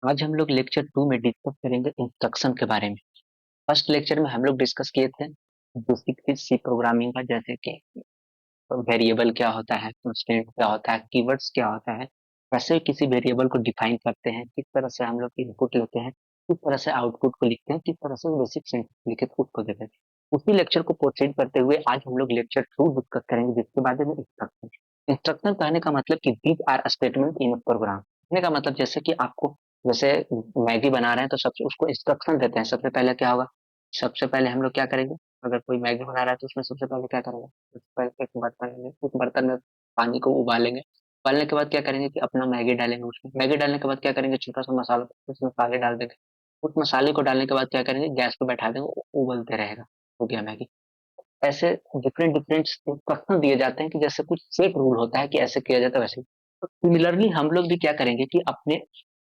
आज हम लोग लेक्चर 2 में डिस्कस करेंगे इंस्ट्रक्शन के बारे में। फर्स्ट लेक्चर में हम लोग डिस्कस किए थे बेसिक सी प्रोग्रामिंग का, जैसे कि वेरिएबल क्या होता है, कांस्टेंट क्या होता है, कीवर्ड्स क्या होता है, कैसे किसी वेरिएबल को डिफाइन करते हैं, किस तरह से हम लोग इनपुट लेते हैं, किस तरह से आउटपुट को लिखते हैं, किस तरह से बेसिक सिंटैक्स लिख के खुद को देते हैं। उसी लेक्चर को प्रोसीड करते हुए आज हम लोग लेक्चर 2 डिस्कस करेंगे, जिसके बारे में इंस्ट्रक्शन। इंस्ट्रक्शन कहने का मतलब कि these are statement in program. कहने का मतलब जैसे कि आपको, जैसे मैगी बना रहे हैं तो सबसे उसको इंस्ट्रक्शन देते हैं। सबसे पहले क्या होगा, सबसे पहले हम लोग क्या करेंगे, अगर कोई मैगी बना रहा है तो उसमें सबसे पहले क्या करेंगे, सबसे पहले एक बर्तन लेंगे, उस बर्तन में पानी को उबालेंगे। उबालने के बाद क्या करेंगे कि अपना मैगी डालेंगे उसमें। मैगी डालने के बाद क्या करेंगे, छोटा सा मसाला, उसमें मसाले डाल देंगे। उस मसाले को डालने के बाद क्या करेंगे, गैस पे बैठा देंगे, उबलते रहेगा, हो गया मैगी। ऐसे डिफरेंट डिफरेंट इंस्ट्रक्शन दिए जाते हैं कि जैसे कुछ सेट रूल होता है कि ऐसे किया जाता है वैसे। तो सिमिलरली हम लोग भी क्या करेंगे कि अपने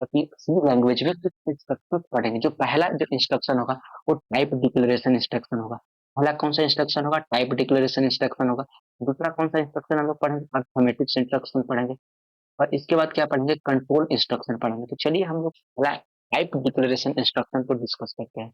सी लैंग्वेज में कुछ इंस्ट्रक्शन पढ़ेंगे। जो पहला जो इंस्ट्रक्शन होगा वो टाइप डिक्लेरेशन इंस्ट्रक्शन होगा। पहला कौन सा इंस्ट्रक्शन होगा, टाइप डिक्लेरेशन इंस्ट्रक्शन होगा। दूसरा कौन सा इंस्ट्रक्शन हम लोग पढ़ेंगे, अर्थमेटिक इंस्ट्रक्शन पढ़ेंगे। और इसके बाद क्या पढ़ेंगे, कंट्रोल इंस्ट्रक्शन पढ़ेंगे। तो चलिए हम लोग पहला टाइप डिक्लेरेशन इंस्ट्रक्शन को डिस्कस करते हैं।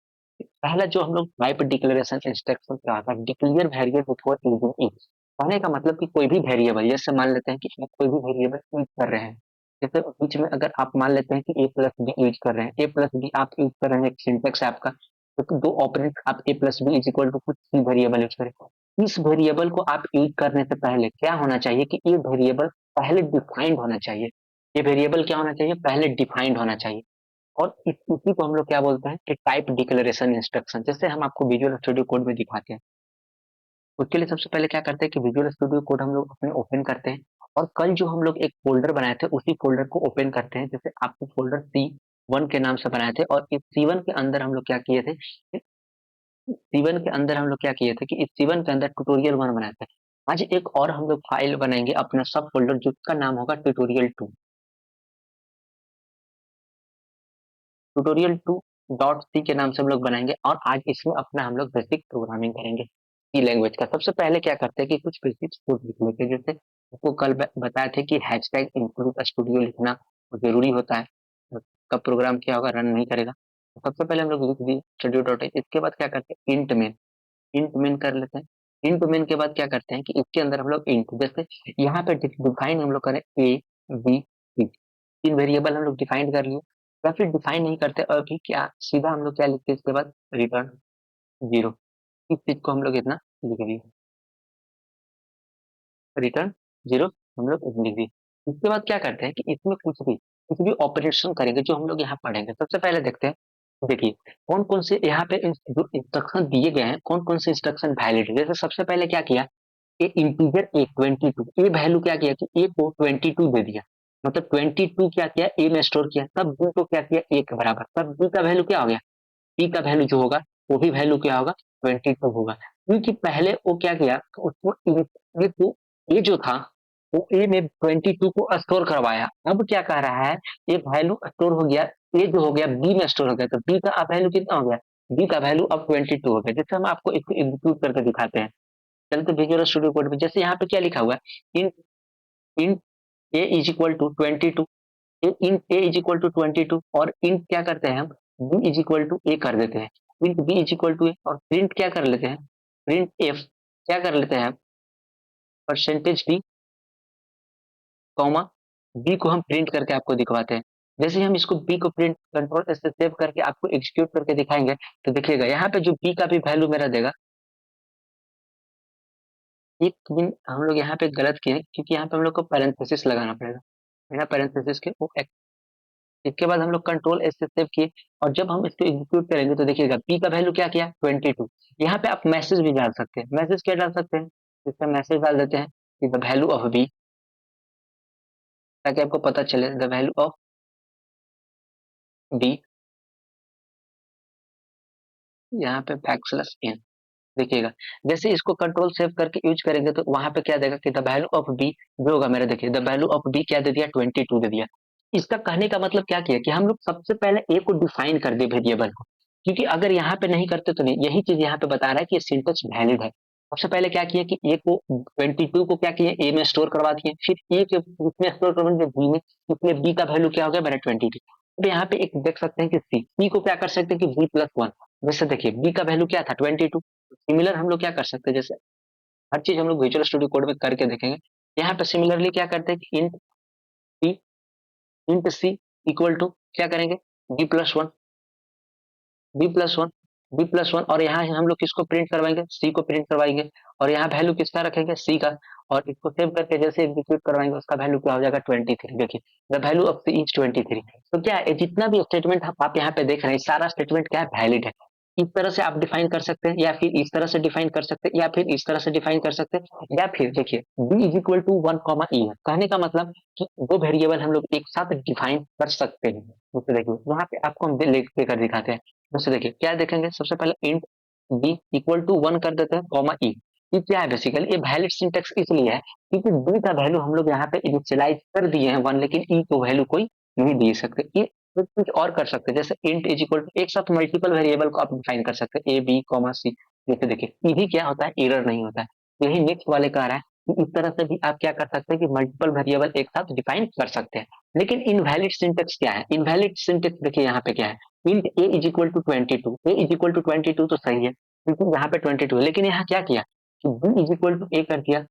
पहला जो हम लोग टाइप डिक्लेरेशन इंस्ट्रक्शन क्या होता है, declare variable before using it. कहने का मतलब कि कोई भी वेरिएबल, जैसे मान लेते हैं कि आप कोई भी वेरिएबल यूज कर रहे हैं, जैसे बीच में अगर आप मान लेते हैं कि ए प्लस बी यूज कर रहे हैं, ए प्लस बी आप यूज कर रहे हैं, एक सिंटेक्स है आपका, तो दो ऑपरेंड आप A plus B is equal to कुछ सी वेरिएबल यूज करें। इस वेरिएबल को आप यूज करने से पहले क्या होना चाहिए कि ये वेरिएबल पहले डिफाइंड होना चाहिए। ये वेरिएबल क्या होना चाहिए, पहले डिफाइंड होना चाहिए। और इसी को हम लोग क्या बोलते हैं कि टाइप डिक्लेरेशन इंस्ट्रक्शन। जैसे हम आपको विजुअल स्टूडियो कोड में दिखाते हैं, उसके लिए सबसे पहले क्या करते हैं कि विजुअल स्टूडियो कोड हम लोग अपने ओपन करते हैं। और कल जो हम लोग एक फोल्डर बनाए थे उसी फोल्डर को ओपन करते हैं। जैसे आपको फोल्डर C1 के नाम से बनाए थे, और इस C1 के अंदर हम लोग क्या किए थे, C1 के अंदर हम लोग क्या किए थे कि इस C1 के अंदर ट्यूटोरियल 1 बनाए थे। आज एक और हम लोग फाइल बनाएंगे अपना सब फोल्डर, जिसका नाम होगा ट्यूटोरियल 2। ट्यूटोरियल 2 .c के नाम से हम लोग बनाएंगे, और आज इसमें अपना हम लोग बेसिक प्रोग्रामिंग करेंगे सी लैंग्वेज का। सबसे पहले क्या करते हैं कि कुछ बेसिक कोड लिख लेते हैं। जैसे आपको कल बताए थे कि हैशटैग इंक्लूड स्टूडियो लिखना जरूरी होता है, कब प्रोग्राम क्या होगा, रन नहीं करेगा। तो सबसे पहले हम लोग लिख दिए स्टूडियो डॉट। इसके बाद क्या करते हैं, इंट मेन कर लेते हैं। इंट मेन के बाद क्या करते हैं कि इसके अंदर हम लोग इंट, जैसे यहाँ पे डिफाइन हम लोग करें ए बी सी, तीन वेरिएबल हम लोग डिफाइन कर लिए। या फिर डिफाइन नहीं करते और भी क्या, सीधा हम लोग क्या लिखते हैं इसके बाद, रिटर्न 0। इस चीज को हम लोग इतना लिख दिए, रिटर्न 0 हम लोग लिख दिए। इसके बाद क्या करते हैं कि इसमें कुछ भी ऑपरेशन करेंगे जो हम लोग यहाँ पढ़ेंगे। सबसे पहले देखते हैं, देखिए कौन कौन से यहाँ पे जो इंस्ट्रक्शन दिए गए हैं, कौन कौन से इंस्ट्रक्शन वैलिड है। जैसे सबसे पहले क्या किया, a integer a 22, A value क्या किया कि ए को 22 दे दिया। मतलब 22 क्या किया, ए में स्टोर किया, तब बी को क्या किया, ए के बराबर, तब बी का वैल्यू क्या हो गया, बी का वैल्यू जो होगा वो भी वैल्यू क्या होगा, 22 होगा। क्योंकि पहले वो क्या किया, तो उसको ए को, ए जो था वो ए में 22 को स्टोर करवाया। अब क्या कह रहा है, ये वैल्यू स्टोर हो गया, ए जो हो गया बी में स्टोर हो गया, तो बी का अब वैल्यू कितना हो गया, बी का वैल्यू अब 22 हो गया। जैसे हम आपको इसको एग्जीक्यूट करके दिखाते हैं। चलते विजुअल स्टूडियो कोड में, जैसे यहाँ पे क्या लिखा हुआ है, int int A is equal to 22, int A is equal to 22, और इंट क्या करते हैं हम, B is equal to A कर देते हैं। Int B is equal to A, और प्रिंट क्या कर लेते हैं, प्रिंट एफ क्या कर लेते हैं, परसेंटेज बी कॉमा बी को हम प्रिंट करके आपको दिखवाते हैं। जैसे ही हम इसको बी को प्रिंट कंट्रोल से सेव करके आपको एग्जीक्यूट करके दिखाएंगे, तो देखिएगा यहाँ पे जो बी का भी वैल्यू मेरा देगा। एक दिन हम लोग यहाँ पे गलत किए, क्योंकि यहाँ पे हम लोग को पैरेंथेसिस लगाना पड़ेगा, बिना पैरेंथेसिस के वो। इसके बाद हम लोग कंट्रोल एस से सेव किए, और जब हम इसको एग्जीक्यूट करेंगे तो देखिएगा पी का वैल्यू क्या किया, 22। यहाँ पे आप मैसेज भी डाल सकते हैं। मैसेज क्या डाल सकते हैं, इसका मैसेज डाल देते हैं कि द वैल्यू ऑफ बी, ताकि आपको पता चले द वैल्यू ऑफ बी, यहाँ पे बैकस्लैश एन। देखिएगा जैसे इसको कंट्रोल सेव करके यूज करेंगे तो वहां पे क्या देगा कि द वैल्यू ऑफ बी जो होगा मेरा, देखिए द वैल्यू ऑफ बी क्या दे दिया, 22 दे दिया। इसका कहने का मतलब क्या किया कि हम लोग सबसे पहले ए को डिफाइन कर दिए वेरिएबल को, क्योंकि अगर यहाँ पे नहीं करते तो नहीं। यही चीज यहाँ पे बता रहा है कि ये सिंटेक्स वैलिड है। सबसे पहले क्या किया कि ए को 22 को क्या किया, ए में स्टोर करवा दिए, फिर ए के उसमें स्टोर करवा दिए बी में, इसलिए बी का वैल्यू क्या हो गया मेरा 22। अब यहाँ पे एक देख सकते हैं कि सी को क्या कर सकते हैं कि b+1। जैसे देखिए बी का वैल्यू क्या था 22। सिमिलर हम लोग क्या कर सकते हैं, जैसे हर चीज हम लोग विजुअल स्टूडियो कोड में करके देखेंगे। यहाँ पे सिमिलरली क्या करते हैं कि int B int C equal to क्या करेंगे b+1 b+1 b+1, और यहाँ हम लोग किसको प्रिंट करवाएंगे, सी को प्रिंट करवाएंगे। और यहाँ वैल्यू किसका रखेंगे, सी का। और इसको सेव करके जैसे एग्जीक्यूट करवाएंगे उसका वैल्यू क्या हो जाएगा 23। देखिए the value of C is 23। तो क्या है, जितना भी स्टेटमेंट आप यहाँ पे देख रहे हैं सारा स्टेटमेंट क्या है, वैलिड है। इस तरह से आप डिफाइन कर सकते हैं, या फिर इस तरह से डिफाइन कर सकते हैं, या फिर इस तरह से डिफाइन कर सकते हैं, या फिर देखिए बी इज इक्वल टू 1 ई है। कहने का मतलब कि दो वेरिएबल हम लोग एक साथ डिफाइन कर सकते हैं। जैसे देखिए वहां पे आपको हम लिख कर दिखाते हैं। जैसे देखिए क्या देखेंगे, सबसे पहले इंट बी इक्वल टू 1 कर देते हैं कॉमा ई। ये क्या है, बेसिकली ये वैलिड सिंटेक्स इसलिए है क्योंकि बी का वैल्यू हम लोग यहाँ पे इनिशियलाइज कर दिए हैं 1, लेकिन ई को वैल्यू कोई नहीं दे सकते। ये कुछ और कर सकते हैं, जैसे इंट इज इक्वल टू एक साथ मल्टीपल वेरिएबल को आप डिफाइन कर सकते हैं, ए बी कॉमा सी। जैसे देखिए ये क्या होता है, एरर नहीं होता है। यही नेक्स्ट वाले का आ रहा है कि इस तरह से भी आप क्या कर सकते हैं कि मल्टीपल वेरिएबल एक साथ डिफाइन कर सकते हैं। लेकिन इनवैलिड सिंटेक्स क्या है, इनवैलिड सिंटेक्स देखिए यहाँ पे क्या है, int A is equal to 22। A is equal to 22 तो सही है क्योंकि यहाँ पे 22 है, लेकिन यहाँ क्या किया कि B is equal to A कर दिया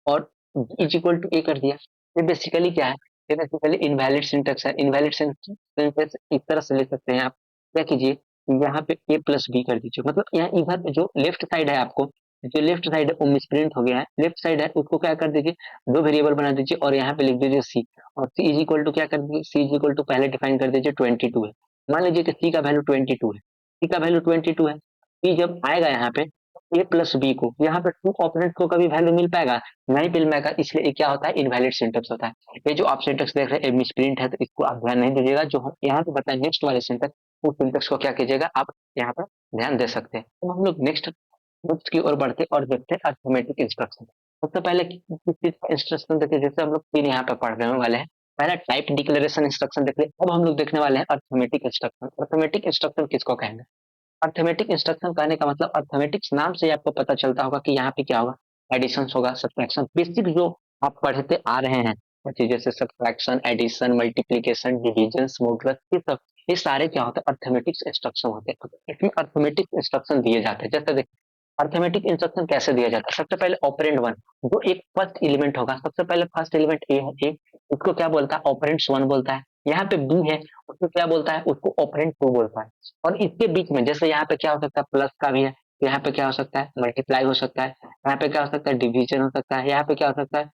और B is equal to A कर दिया। ये बेसिकली क्या है, ये बेसिकली इनवैलिड सिंटेक्स है। इनवैलिड सिंटेक्स इस तरह से लिख सकते हैं आप, क्या कीजिए यहाँ पे ए प्लस बी कर दीजिए। मतलब यहाँ इधर पे जो लेफ्ट साइड है, आपको जो लेफ्ट साइड है वो मिसप्रिंट हो गया है। लेफ्ट साइड है उसको क्या कर दीजिए, दो वेरिएबल बना दीजिए और यहाँ पे लिख दीजिए सी। और सी इज इक्वल टू क्या कर दीजिए, सी इज इक्वल टू पहले डिफाइन कर दीजिए 22 है। मान लीजिए कि सी का वैल्यू 22 है, सी का वैल्यू 22 है। सी जब आएगा यहाँ पे ए प्लस बी को, यहाँ पे टू ऑपरेंट को कभी वैल्यू मिल पाएगा, नहीं मिल पाएगा। इसलिए ये क्या होता है, इनवैलिड सिंटेक्स होता है। ये जो आप सिंटेक्स देख रहे हैं मिसप्रिंट है, तो इसको आप ध्यान नहीं दीजिएगा। जो हम यहाँ पे बताएं नेक्स्ट वाले सिंटेक्स, उस सिंटेक्स को क्या कीजिएगा आप यहाँ पर ध्यान दे सकते हैं। तो हम लोग नेक्स्ट बुक्स की ओर बढ़ते और देखते हैं अर्थमेटिक इंस्ट्रक्शन। सबसे पहले किस चीज का इंस्ट्रक्शन देखिए, जैसे हम लोग तीन यहाँ पे पढ़ने वाले हैं। पहला टाइप डिक्लेरेशन इंस्ट्रक्शन देखिए, अब हम लोग देखने वाले हैं अर्थमेटिक इंस्ट्रक्शन। अर्थमेटिक इंस्ट्रक्शन किसको कहेंगे, अर्थमेटिक इंस्ट्रक्शन कहने का मतलब अर्थमेटिक्स नाम से ही आपको पता चलता होगा कि यहाँ पे क्या होगा, एडिशन होगा, सब्ट्रैक्शन, बेसिक जो आप पढ़ते आ रहे हैं जैसे subtraction, addition, multiplication, division, modulus, ये सब ये सारे क्या होते हैं, अर्थमेटिक्स इंस्ट्रक्शन होते हैं। इसमें अर्थमेटिक इंस्ट्रक्शन दिए जाते हैं। जैसे देखिए अर्थमेटिक इंस्ट्रक्शन कैसे दिया जाता है, सबसे पहले ऑपरेंड वन, जो एक फर्स्ट एलिमेंट होगा, सबसे पहले फर्स्ट एलिमेंट ए है, ए, उसको क्या बोलता है, ऑपरेंड्स वन बोलता है। यहाँ पे बी है, उसको क्या बोलता है, उसको ऑपरेंड टू बोलता है। और इसके बीच में जैसे यहाँ पे क्या हो सकता है, प्लस का भी है, यहाँ पे क्या हो सकता है, मल्टीप्लाई हो सकता है, यहाँ पे क्या हो सकता है, डिवीजन हो सकता है, यहाँ पे क्या हो सकता है,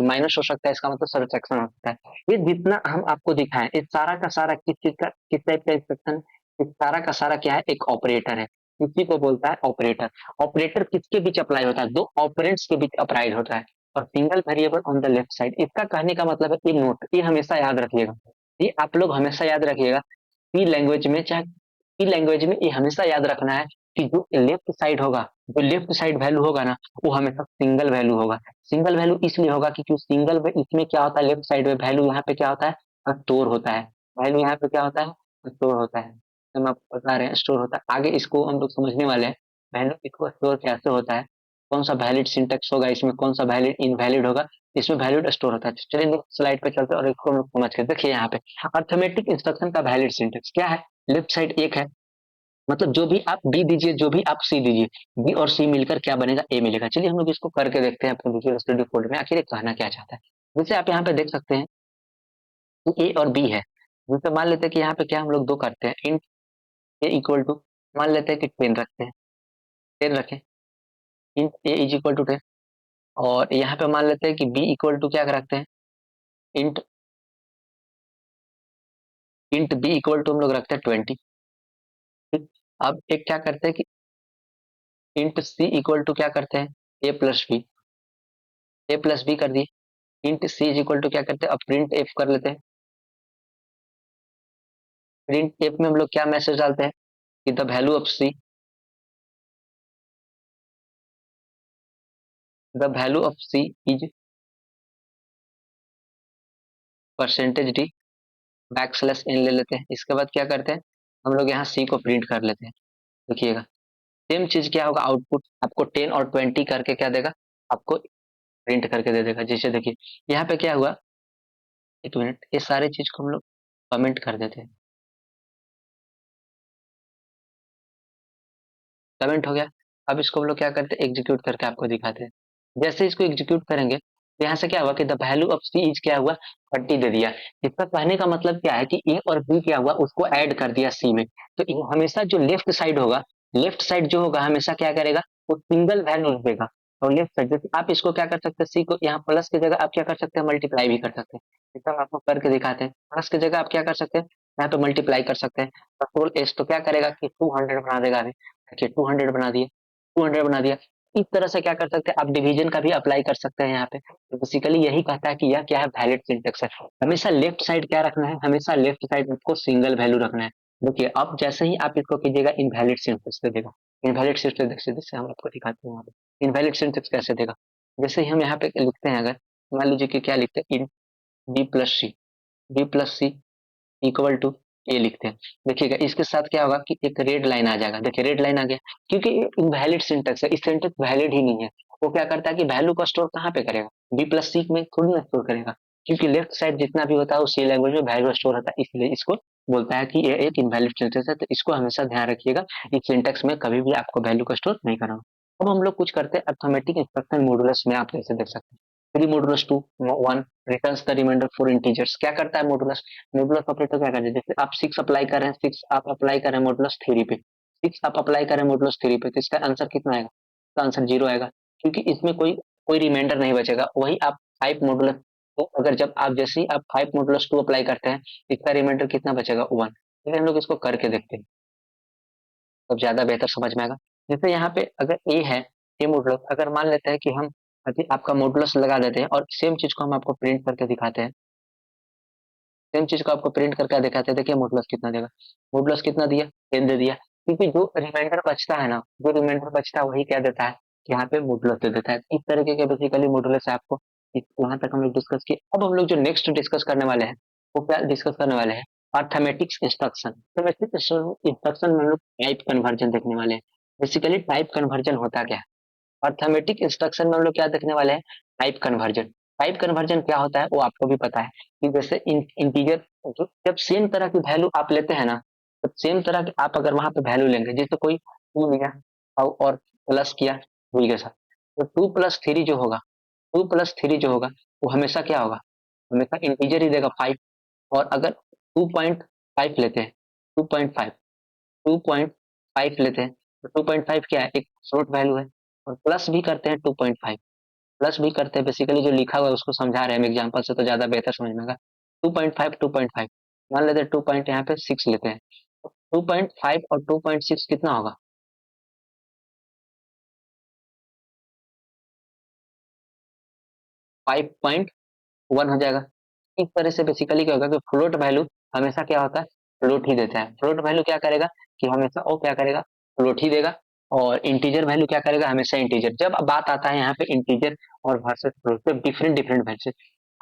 माइनस हो सकता है, इसका मतलब सब्ट्रैक्शन हो सकता है। ये जितना हम आपको दिखाएं, इस सारा का सारा किस चीज का, किस टाइप का इंस्ट्रक्शन, इस सारा का सारा क्या है, एक ऑपरेटर है। इसी को बोलता है ऑपरेटर। ऑपरेटर किसके बीच अप्लाई होता है, दो ऑपरेंट्स के बीच अप्लाई होता है। और single variable on the left side, इसका कहने का मतलब है, ये नोट, ये हमेशा याद रखिएगा, ये आप लोग हमेशा याद रखिएगा। सी लैंग्वेज में, चाहे सी लैंग्वेज में ये हमेशा याद रखना है कि जो लेफ्ट साइड होगा, जो लेफ्ट साइड वैल्यू होगा ना, वो हमेशा सिंगल वैल्यू होगा। सिंगल वैल्यू इसलिए होगा क्योंकि सिंगल इसमें क्या होता है, लेफ्ट साइड में वैल्यू यहाँ पे क्या होता है, स्टोर होता है। वैल्यू यहाँ पे क्या होता है, स्टोर होता है। हम आपको बता रहे हैं स्टोर होता है, आगे इसको हम लोग समझने वाले हैं वैल्यू इसको स्टोर कैसे होता है, कौन सा वैलिड सिंटेक्स होगा इसमें, कौन सा वैलिड इनवैलिड होगा, इसमें वैलिड स्टोर होता है। चलिए नेक्स्ट स्लाइड पे चलते हैं और इसको हम लोग समझ के देखिए यहाँ पे अर्थमेटिक इंस्ट्रक्शन का वैलिड सिंटेक्स क्या है। लेफ्ट साइड एक है, मतलब जो भी आप बी दीजिए, जो भी आप सी दीजिए, बी और सी मिलकर क्या बनेगा, ए मिलेगा। चलिए हम लोग इसको करके देखते हैं अपने विजुअल स्टूडियो कोड में, आखिर ये कहना क्या चाहता है। जैसे आप यहाँ पे देख सकते हैं कि ए और बी है। जैसे मान लेते हैं कि यहाँ पे क्या हम लोग दो करते हैं, इंट ए इक्वल टू, मान लेते हैं कि 10 रखते हैं, 10 रखें, int A is equal to 10। और यहाँ पे मान लेते हैं कि बी इक्वल टू क्या रखते हैं, int int B equal to हम लोग रखते हैं 20। ठीक, अब एक क्या करते हैं कि इंट सी इक्वल टू क्या करते हैं, A plus B, A plus B कर दिए। Int C is equal to क्या करते हैं, अब प्रिंट एफ कर लेते हैं। प्रिंट एफ में हम लोग क्या मैसेज डालते हैं कि the value of C, the value of C is percentage D, back slash N ले लेते हैं। इसके बाद क्या करते हैं, हम लोग यहाँ सी को प्रिंट कर लेते हैं। देखिएगा सेम चीज क्या होगा, आउटपुट आपको 10 और 20 करके क्या देगा, आपको प्रिंट करके दे देगा। जैसे देखिए यहाँ पे क्या हुआ, एक मिनट, ये सारे चीज को हम लोग कमेंट कर देते हैं। कमेंट हो गया। अब इसको हम लोग क्या करते हैं, एग्जीक्यूट करके आपको दिखाते हैं। जैसे इसको एग्जीक्यूट करेंगे तो यहाँ से क्या हुआ कि the value of C is क्या हुआ, 30 दे दिया। इसका कहने का मतलब क्या है कि ए और बी क्या हुआ, उसको ऐड कर दिया सी में। तो हमेशा जो लेफ्ट साइड होगा, लेफ्ट साइड जो होगा हमेशा क्या करेगा, वो सिंगल वैल्यू देगा। और लेफ्ट साइड जैसे आप इसको क्या कर सकते हैं, सी को यहाँ प्लस की जगह आप क्या कर सकते हैं, मल्टीप्लाई भी कर सकते हैं। इसका हम आपको करके दिखाते हैं। प्लस की जगह आप क्या कर सकते हैं, यहाँ पे मल्टीप्लाई कर सकते हैं। कंट्रोल एस तो क्या करेगा कि 200 बना देगा। देखिए 200 बना दिए, 200 बना दिया। इस तरह से क्या कर सकते हैं, आप डिवीजन का भी अप्लाई कर सकते हैं यहाँ पे। तो बेसिकली यही कहता है कि यह क्या है, वैलिड सिंटेक्स है। हमेशा लेफ्ट साइड क्या रखना है, हमेशा लेफ्ट साइड आपको सिंगल वैल्यू रखना है। देखिए अब जैसे ही आप इसको कीजिएगा, इनवैलिड सिंटेक्स दे देगा। इनवैलिड सिंटेक्स जैसे हम आपको दिखाते हैं यहाँ पे, इनवैलिड सिंटेक्स कैसे देगा। जैसे ही हम यहाँ पे लिखते हैं, अगर मान लीजिए कि क्या लिखते हैं, इन B plus C, B plus C equal to A लिखते हैं। देखिएगा इसके साथ क्या होगा कि एक रेड लाइन आ जाएगा। देखिए रेड लाइन आ गया, क्योंकि इनवैलिड सिंटेक्स है, इस सिंटेक्स वैलिड ही नहीं है। वो क्या करता है कि वैल्यू को स्टोर कहाँ पे करेगा, बी प्लस सी में थोड़ी ना स्टोर करेगा। क्योंकि लेफ्ट साइड जितना भी होता है वो सी लैंग्वेज में वैल्यू स्टोर होता है, इसलिए इसको बोलता है कि ये एक इनवैलिड सिंटेक्स है। तो इसको हमेशा ध्यान रखिएगा, इस सिंटेक्स में कभी भी आपको वैल्यू को स्टोर नहीं करना। अब हम लोग कुछ करते हैं अर्थमेटिक इंस्ट्रक्शन मॉडुलस में, आप कैसे देख सकते हैं। 3 modulus 2 1 returns the remainder for integers. क्या करता है मॉडुलस, मॉडुलस ऑपरेटर क्या करते हैं, जैसे आप 6 अप्लाई कर रहे हैं, 6 आप अप्लाई कर रहे हैं मॉडुलस थ्री पे, 6 आप अप्लाई कर रहे हैं मॉडुलस थ्री पे, तो इसका आंसर कितना आएगा, इसका आंसर 0 आएगा। क्योंकि इसमें कोई कोई रिमाइंडर नहीं बचेगा। वही आप 5 मॉडुलस, तो अगर जब आप जैसे ही आप 5 मॉडुलस 2 अप्लाई करते हैं, इसका रिमाइंडर कितना बचेगा, 1। चलिए हम लोग इसको करके देखते हैं, तब ज्यादा बेहतर समझ में आएगा। जैसे यहाँ पे अगर ए है, ए मॉडुलस, अगर मान लेते हैं कि हम अभी आपका मॉडुलस लगा देते हैं और सेम चीज को हम आपको प्रिंट करके दिखाते हैं, सेम चीज को आपको प्रिंट करके दिखाते हैं। देखिए मॉडुलस कितना देगा, मॉडुलस कितना दिया, 10 दे दिया। क्योंकि जो रिमाइंडर बचता है ना, जो रिमाइंडर बचता है वही क्या देता है, कि यहाँ पे मॉडुलस दे देता है। इस तरीके के बेसिकली मॉडुलस है आपको। यहाँ तक हम लोग डिस्कस किए। अब हम लोग जो नेक्स्ट डिस्कस करने वाले हैं, वो क्या डिस्कस करने वाले हैं, अर्थमेटिक्स इंस्ट्रक्शन। इंस्ट्रक्शन में हम लोग टाइप कन्वर्जन देखने वाले हैं। बेसिकली टाइप कन्वर्जन होता क्या है, अर्थमेटिक इंस्ट्रक्शन में हम लोग क्या देखने वाले हैं, टाइप कन्वर्जन। टाइप कन्वर्जन क्या होता है वो आपको भी पता है, कि जैसे इंटीजर, जो जब सेम तरह की वैल्यू आप लेते हैं ना, तो सेम तरह की आप अगर वहां पे वैल्यू लेंगे, जैसे कोई 2 लिया और प्लस किया 2 के साथ, तो 2 + 3 जो होगा, 2 + 3 जो होगा, वो हमेशा क्या होगा, हमेशा इंटीजर ही देगा 5। और अगर 2.5 लेते हैं, 2.5, 2.5 लेते हैं, तो 2.5 क्या है, एक फ्लोट वैल्यू है। और प्लस भी करते हैं 2.5, प्लस भी करते हैं। बेसिकली जो लिखा हुआ है उसको समझा रहे हैं हम एग्जाम्पल से, तो ज्यादा बेहतर समझ में आएगा। 2.5, 2.5 मान लेते हैं, 2 पॉइंट यहाँ पे 6 लेते हैं, 2.5 और 2.6 कितना होगा, 5.1 हो जाएगा। इस तरह से बेसिकली क्या होगा कि फ्लोट वैल्यू हमेशा क्या होता है, फ्लोट ही देता है। फ्लोट वैल्यू क्या करेगा कि हमेशा वो क्या करेगा, फ्लोट ही देगा। और इंटीजर वैल्यू क्या करेगा, हमेशा इंटीजर। जब बात आता है यहाँ पे इंटीजर और वर्सेस फ्लोट पे, डिफरेंट डिफरेंट वैल्यू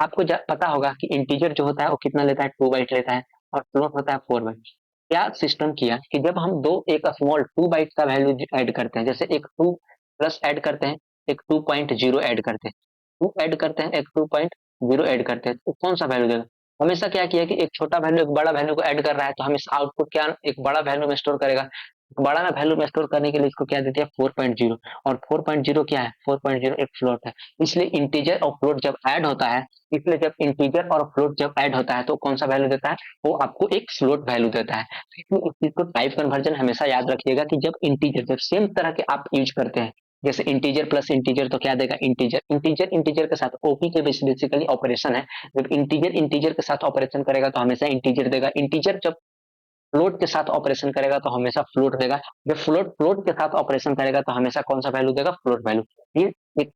आपको पता होगा कि इंटीजर जो होता है वो कितना लेता है, 2 बाइट लेता है, और फ्लोट होता है 4 बाइट। क्या सिस्टम किया कि जब हम दो एक स्मॉल 2 बाइट का वैल्यू ऐड करते हैं, जैसे एक 2 प्लस ऐड करते हैं, एक 2.0 ऐड करते हैं, 2 ऐड करते हैं, एक 2.0 ऐड करते हैं, तो कौन सा वैल्यू देगा। हमेशा क्या किया कि एक छोटा वैल्यू एक बड़ा वैल्यू को ऐड कर रहा है, तो हमेशा आउटपुट क्या एक बड़ा वैल्यू में स्टोर करेगा। बड़ा में वैल्यू में स्टोर करने के लिए इसको क्या देते हैं, 4.0। और 4.0 क्या है, 4.0 एक फ्लोट है। इसलिए इंटीजर और फ्लोट जब ऐड होता है, इसलिए जब इंटीजर और फ्लोट जब ऐड होता है तो कौन सा वैल्यू देता है, वो आपको एक फ्लोट वैल्यू देता है। तो इसमें इस चीज को टाइप कन्वर्जन हमेशा याद रखिएगा, कि जब इंटीजर जब सेम तरह के आप यूज करते हैं, जैसे इंटीजर प्लस इंटीजर, तो क्या देगा, इंटीजर इंटीजर इंटीजर के साथ ओपी के बेसिकली ऑपरेशन है। जब इंटीजर इंटीजर के साथ ऑपरेशन करेगा तो हमेशा इंटीजर देगा। इंटीजर जब फ्लोट के साथ ऑपरेशन करेगा तो हमेशा फ्लोट देगा। जब फ्लोट फ्लोट के साथ ऑपरेशन करेगा तो हमेशा कौन सा वैल्यू देगा, फ्लोट वैल्यू। ये एक,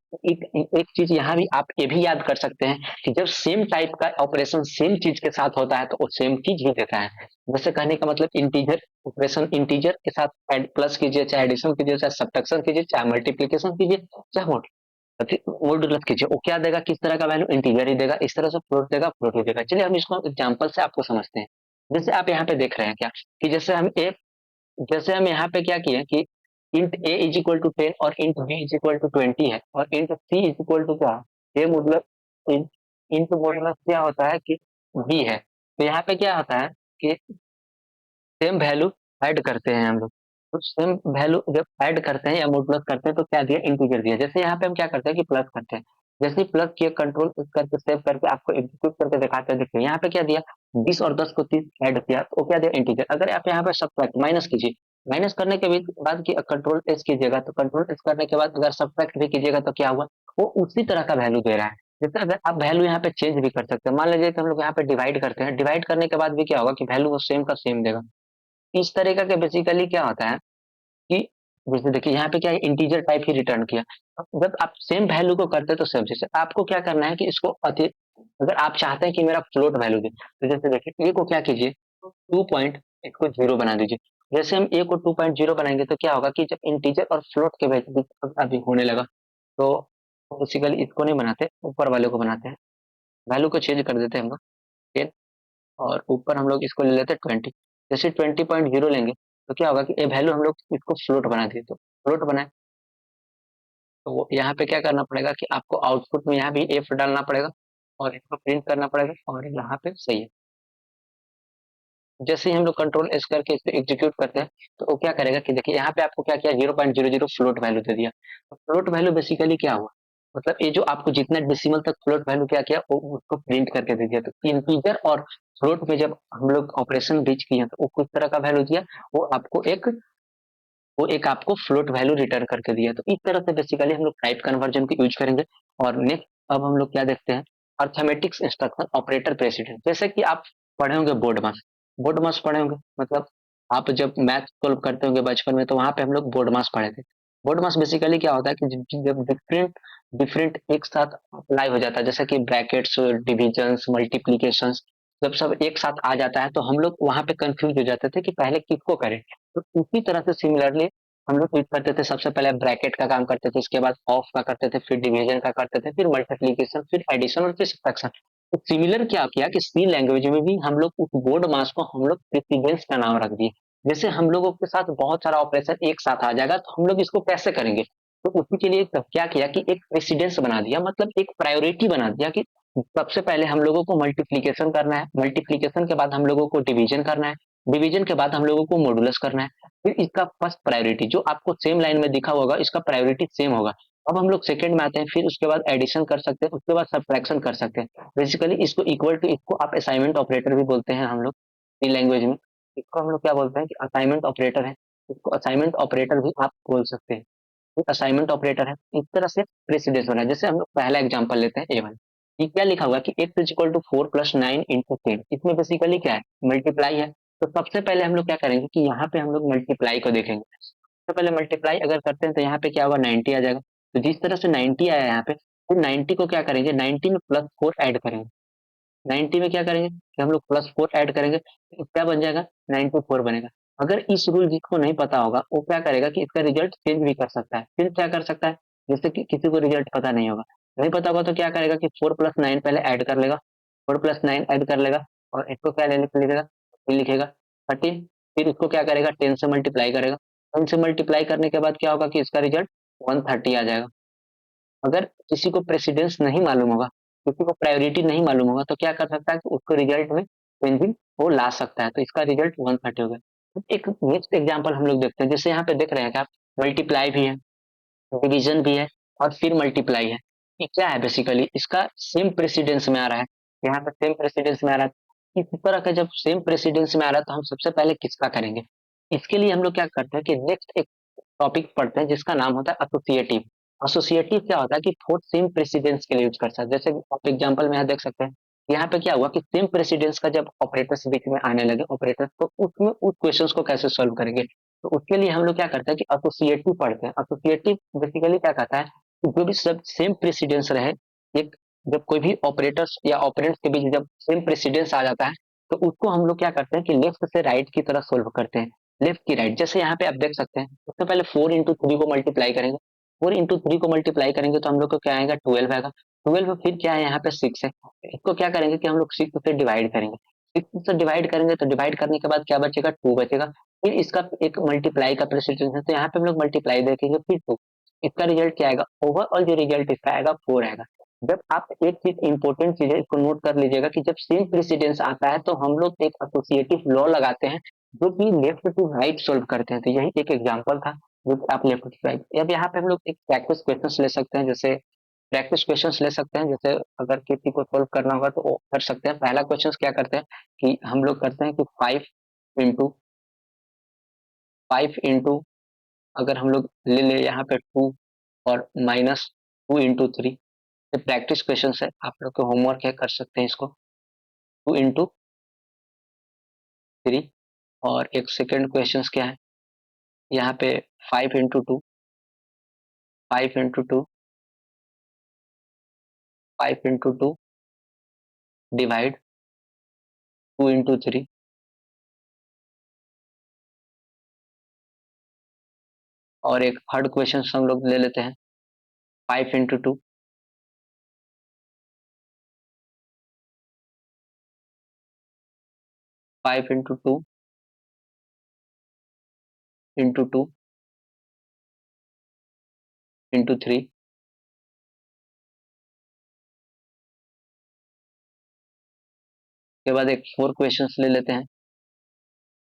एक चीज यहाँ भी आप ये भी याद कर सकते हैं, कि जब सेम टाइप का ऑपरेशन सेम चीज के साथ होता है तो वो सेम चीज ही देता है। वैसे कहने का मतलब इंटीजर ऑपरेशन इंटीजर के साथ एड प्लस कीजिए, चाहे एडिशन कीजिए, चाहे सब्ट्रैक्शन कीजिए, चाहे मल्टीप्लीकेशन कीजिए, चाहे मॉड्यूलस कीजिए, वो क्या देगा, किस तरह का वैल्यू, इंटीजर ही देगा। इस तरह से फ्लोट देगा, फ्लोट ही देगा। चलिए हम इसको एग्जाम्पल से आपको समझते हैं। जैसे आप यहाँ पे देख रहे हैं क्या, कि जैसे हम यहाँ पे क्या किए कि int A is equal to 10 और int B is equal to 20 है, और int C is equal to क्या, ए मतलब इंट मॉडुलस क्या होता है कि बी है। तो यहाँ पे क्या होता है कि सेम वैल्यू ऐड करते हैं हम लोग। तो सेम वैल्यू जब ऐड करते हैं या मॉडुलस करते हैं तो क्या दिया, इंटीजर दिया। जैसे यहाँ पे हम क्या करते हैं कि प्लस करते हैं, जैसे ही प्लस किया कंट्रोल करके सेव करके आपको एग्जीक्यूट करके दिखाते हैं। देखिए यहाँ पे क्या दिया, 20 और 10 को 30 ऐड किया तो क्या दिया, इंटीजर। अगर आप यहाँ पे सब्ट्रैक्ट माइनस कीजिए, माइनस करने के बाद की कंट्रोल एस कीजिएगा, तो कंट्रोल एस करने के बाद अगर सब्ट्रैक्ट भी कीजिएगा तो क्या हुआ, वो उसी तरह का वैल्यू दे रहा है। जैसे अगर आप वैल्यू यहाँ पे चेंज भी कर सकते हैं, मान लीजिए कि हम लोग यहाँ पे डिवाइड करते हैं, डिवाइड करने के बाद भी क्या होगा कि वैल्यू वो सेम का सेम देगा। इस तरीका के बेसिकली क्या होता है कि जैसे देखिए यहाँ पे क्या है, इंटीजर टाइप ही रिटर्न किया। अब जब आप सेम वैल्यू को करते हैं तो सेम, जैसे आपको क्या करना है कि इसको अधिक, अगर आप चाहते हैं कि मेरा फ्लोट वैल्यू दे, तो जैसे देखिए ए को क्या कीजिए, 2 पॉइंट इसको 0 बना दीजिए। जैसे हम ए को 2.0 बनाएंगे तो क्या होगा कि जब इंटीजर और फ्लोट के बीच बीच अभी होने लगा, तो बेसिकली इसको नहीं बनाते, ऊपर वाले को बनाते हैं, वैल्यू को चेंज कर देते हैं हम लोग 10, और ऊपर हम लोग इसको ले लेते हैं 20। जैसे 20.0 लेंगे तो क्या होगा कि ये वैल्यू हम लोग इसको फ्लोट बना दिए, तो फ्लोट बनाए तो यहाँ पे क्या करना पड़ेगा कि आपको आउटपुट में यहाँ भी एफ डालना पड़ेगा और इसको प्रिंट करना पड़ेगा, और यहाँ पे सही है। जैसे ही हम लोग कंट्रोल एस करके इसको एग्जीक्यूट करते हैं तो वो क्या करेगा कि देखिए यहाँ पे आपको क्या किया, 0.00 फ्लोट वैल्यू दे दिया। तो फ्लोट वैल्यू बेसिकली क्या हुआ, मतलब ये जो आपको जितना डेसिमल तक फ्लोट वैल्यू क्या किया वो उसको प्रिंट करके दे दिया। तो इंटीजर और फ्लोट में जब हम लोग ऑपरेशन रीच किए तो वो किस तरह का वैल्यू दिया, वो आपको एक वो एक आपको फ्लोट वैल्यू रिटर्न करके दिया। तो इस तरह से बेसिकली हम लोग टाइप कन्वर्जन को यूज करेंगे। और नेक्स्ट अब हम लोग क्या देखते हैं, अर्थमेटिक्स इंस्ट्रक्शन ऑपरेटर प्रेसिडेंस। जैसे कि आप पढ़े होंगे बोर्ड मास, बोर्ड मास पढ़े होंगे, मतलब आप जब मैथ सोल्व करते होंगे बचपन में तो वहां पे हम लोग बोर्ड मास पढ़े थे। बोर्ड मास बेसिकली क्या होता है कि जब डिफरेंट डिफरेंट एक साथ अप्लाई हो जाता है, जैसे कि ब्रैकेट्स, डिविजन्स, मल्टीप्लीकेशंस, जब सब एक साथ आ जाता है तो हम लोग वहां पे कंफ्यूज हो जाते थे कि पहले किसको करें। तो उसी तरह से सिमिलरली हम लोग यूज करते थे, सबसे पहले ब्रैकेट का काम करते थे, इसके बाद ऑफ का करते थे, फिर डिवीजन का करते थे, फिर मल्टीप्लीकेशन, फिर एडिशन और फिर सब्ट्रैक्शन। तो सिमिलर क्या किया कि सी लैंग्वेज में भी हम लोग उस बोर्ड मास को हम लोग प्रेसिडेंस का नाम रख दिए। जैसे हम लोगों के साथ बहुत सारा ऑपरेशन एक साथ आ जाएगा तो हम लोग इसको कैसे करेंगे, तो उसी के लिए तब क्या किया कि एक प्रेसिडेंस बना दिया, मतलब एक प्रायोरिटी बना दिया कि सबसे पहले हम लोगों को मल्टीप्लीकेशन करना है, मल्टीप्लीकेशन के बाद हम लोगों को डिवीजन करना है, डिवीजन के बाद हम लोगों को मॉडुलस करना है। फिर इसका फर्स्ट प्रायोरिटी जो आपको सेम लाइन में दिखा होगा, इसका प्रायोरिटी सेम होगा। अब हम लोग सेकंड में आते हैं, फिर उसके बाद एडिशन कर सकते हैं, उसके बाद सब्ट्रैक्शन कर सकते हैं। बेसिकली इसको इक्वल टू, इसको आप असाइनमेंट ऑपरेटर भी बोलते हैं हम लोग सी लैंग्वेज में। इसको हम लोग क्या बोलते हैं कि असाइनमेंट ऑपरेटर है, इसको असाइनमेंट ऑपरेटर भी आप बोल सकते हैं। असाइनमेंट ऑपरेटर है, इस तरह से प्रेसिडेंस बना है। जैसे हम लोग पहला एग्जांपल लेते हैं A1, ये क्या लिखा हुआ है कि x इज इक्वल टू 4+9 × 10। इसमें बेसिकली क्या है, मल्टीप्लाई है। तो सबसे पहले हम लोग क्या करेंगे कि यहाँ पे हम लोग मल्टीप्लाई को देखेंगे। सबसे पहले मल्टीप्लाई अगर करते हैं तो यहाँ पे क्या होगा, 90 आ जाएगा। तो जिस तरह से 90 आया यहाँ पे, तो 90 को क्या करेंगे, 90 में +4 ऐड करेंगे। 90 में क्या करेंगे कि हम लोग +4 ऐड करेंगे तो क्या बन जाएगा, 94 बनेगा। अगर इस रूल जिसको नहीं पता होगा वो क्या करेगा कि इसका रिजल्ट चेंज भी कर सकता है। फिर क्या कर सकता है, जैसे कि किसी को रिजल्ट पता नहीं होगा, नहीं पता होगा तो क्या करेगा कि 4+9 पहले ऐड कर लेगा, 4+9 ऐड कर लेगा, और इसको क्या लिख लिखेगा, फिर लिखेगा 13। फिर इसको क्या करेगा, 10 से मल्टीप्लाई करेगा। 10 से मल्टीप्लाई करने के बाद क्या होगा कि इसका रिजल्ट 130 आ जाएगा। अगर किसी को प्रेसिडेंस नहीं मालूम होगा, किसी को प्रायोरिटी नहीं मालूम होगा, तो क्या कर सकता है कि उसको रिजल्ट में चेंजिंग वो ला सकता है। तो इसका रिजल्ट 130 हो गया। एक नेक्स्ट एग्जांपल हम लोग देखते हैं, जैसे यहाँ पे देख रहे हैं कि आप मल्टीप्लाई भी है, डिवीजन भी है, और फिर मल्टीप्लाई है। ये क्या है, बेसिकली इसका सेम प्रेसिडेंस में आ रहा है। यहाँ पे सेम प्रेसिडेंस में आ रहा है। इस तरह का जब सेम प्रेसिडेंस में आ रहा है तो हम सबसे पहले किसका करेंगे, इसके लिए हम लोग क्या करते हैं कि नेक्स्ट एक टॉपिक पढ़ते हैं जिसका नाम होता है एसोसिएटिव। एसोसिएटिव क्या होता है कि फोर्थ सेम प्रेसिडेंस के लिए यूज कर सकते हैं। जैसे आप एग्जांपल में यहाँ देख सकते हैं, यहाँ पे क्या हुआ कि सेम प्रेसिडेंस का जब ऑपरेटर्स बीच में आने लगे ऑपरेटर्स, तो उसमें उस क्वेश्चंस को कैसे सॉल्व करेंगे। तो उसके लिए हम लोग क्या करते हैं कि एसोसिएटिव पढ़ते हैं। एसोसिएटिव बेसिकली क्या कहता है कि जो भी सब सेम प्रेसिडेंस रहे, एक जब कोई भी ऑपरेटर्स या ऑपरेंट्स के बीच जब सेम प्रेसिडेंस आ जाता है तो उसको हम लोग क्या करते हैं कि लेफ्ट से राइट की तरफ सोल्व करते हैं, लेफ्ट की राइट। जैसे यहाँ पे आप देख सकते हैं, सबसे पहले 4 × 3 को मल्टीप्लाई करेंगे, 4 × 3 को मल्टीप्लाई करेंगे तो हम लोग को क्या आएगा, 12 आएगा। 12 फिर क्या है, यहाँ पे 6 है। इसको क्या करेंगे कि हम लोग 6 से डिवाइड करेंगे, 6 से डिवाइड करेंगे तो डिवाइड करने के बाद क्या बचेगा, 2 बचेगा। फिर इसका एक मल्टीप्लाई का प्रेसिडेंस है तो यहाँ पे हम लोग मल्टीप्लाई देखेंगे, फिर 2। इसका रिजल्ट क्या आएगा, ओवरऑल जो रिजल्ट इसका आएगा 4 आएगा। जब आप एक चीज इंपॉर्टेंट चीज है, इसको नोट कर लीजिएगा कि जब सेम प्रेसिडेंस आता है तो हम लोग एक एसोसिएटिव लॉ लगाते हैं जो कि लेफ्ट टू राइट सोल्व करते हैं। तो यही एक एग्जांपल था जो कि आप लेफ्ट टू राइट। अब यहाँ पे हम लोग एक प्रैक्टिस क्वेश्चन ले सकते हैं, जैसे प्रैक्टिस क्वेश्चंस ले सकते हैं, जैसे अगर किसी को सोल्व करना होगा तो वो कर सकते हैं। पहला क्वेश्चन क्या करते हैं कि हम लोग करते हैं कि इंटू फाइव इंटू अगर हम लोग ले ले यहाँ पे टू और -2 इंटू 3। ये प्रैक्टिस क्वेश्चन है, आप लोग को होमवर्क है, कर सकते हैं इसको। 2 इंटू 3। और एक सेकेंड क्वेश्चन क्या है यहाँ पे, 5 into 2, 5 into 2, 5 into 2 divide 2 into 3। और एक थर्ड क्वेश्चन हम लोग ले लेते हैं, 5 इंटू 2, 5 इंटू 2 इंटू 3। के बाद एक फोर क्वेश्चन ले लेते हैं,